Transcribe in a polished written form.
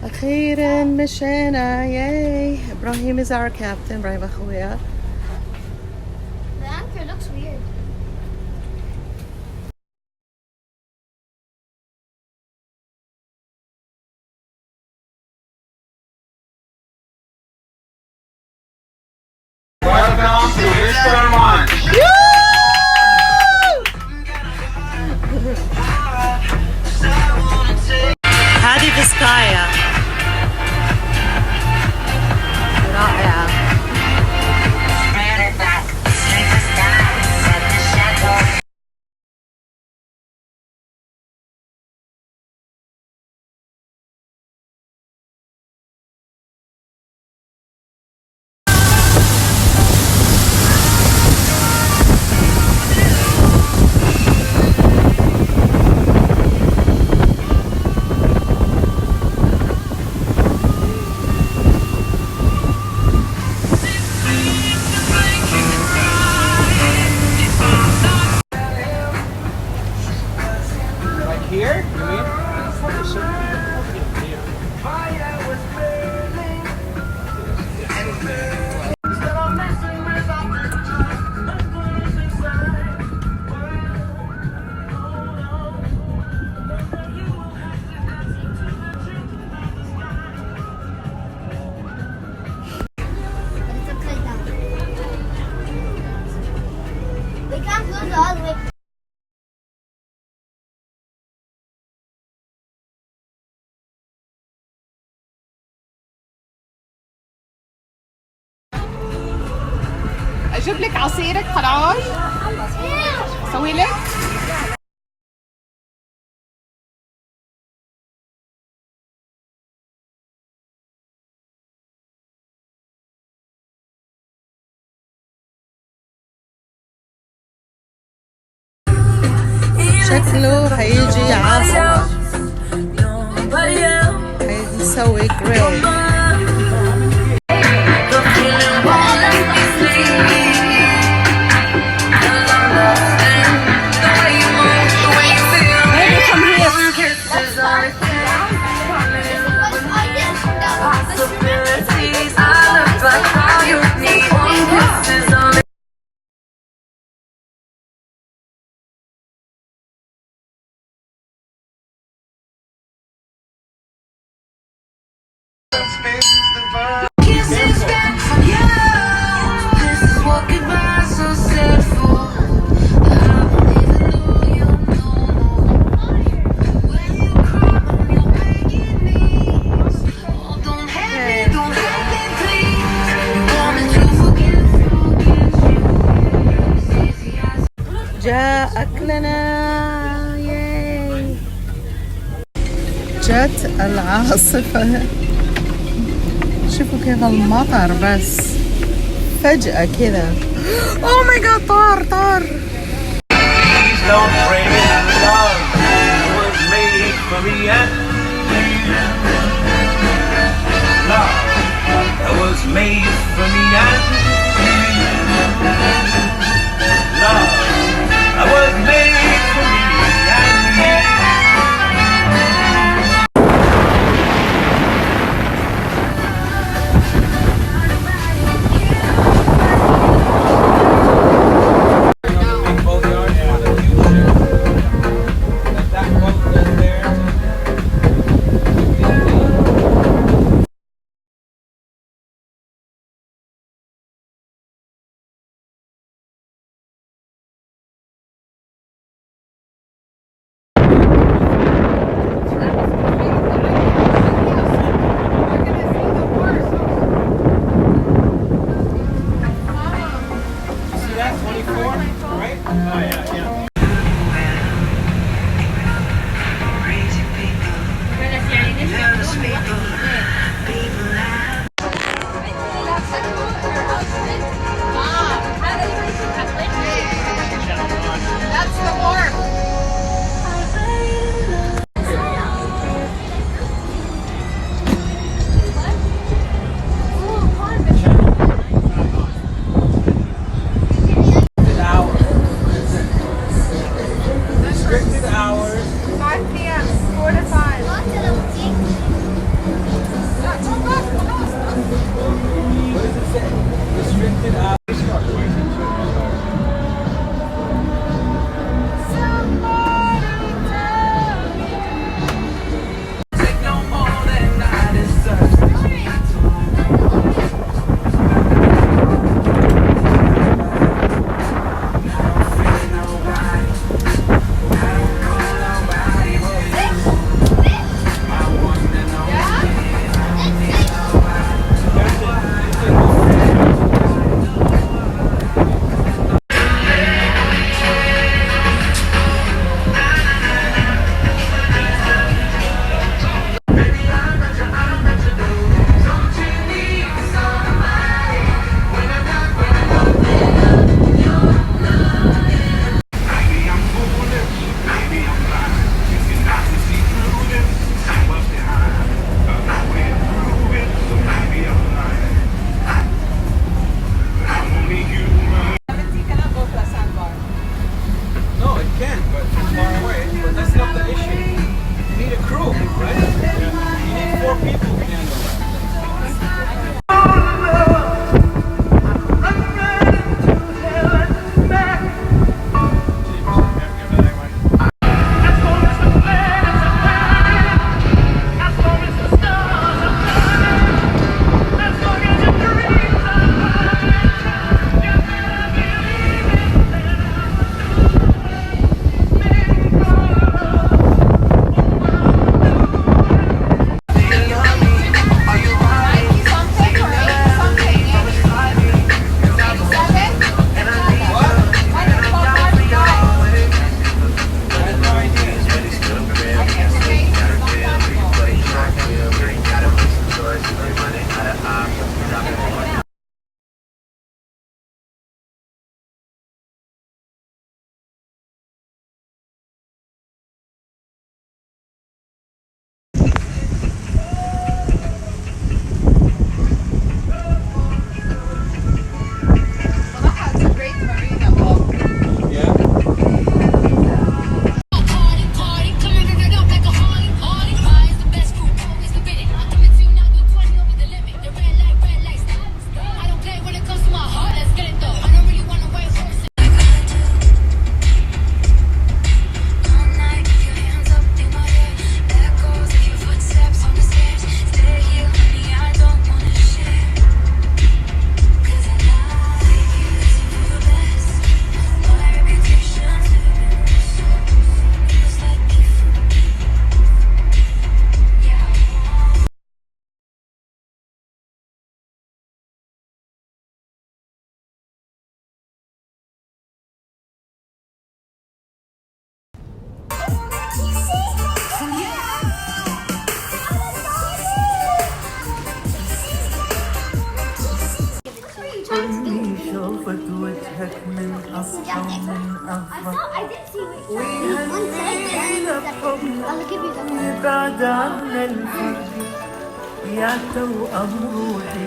أخيرا مشينا. ياي. إبراهيم is our captain. إبراهيم أخويا. The anchor looks weird. Welcome to Eastern Lunch. هذه بسكايا رائعة. Here? You mean? But it's upside down. We can't close all the way. اجيب لك عصيرك خلاص؟ اسوي لك؟ شكله حيجي عاصفة. حنسوي جريل. جاء أكلنا. ياي. جت العاصفة. شوفوا كيف المطر بس فجأة كذا. اوه ماي جاد طار. Please don't bring in love. It was made for me and love. It was made for me and love. It was made for me and restricted hours. 5 p.m. 4 to 5. لك من أصفى ومن I أغفى thought I did see it. ويهنينا بحب I'll give you the يبعد عنا الفرق يا توأم روحي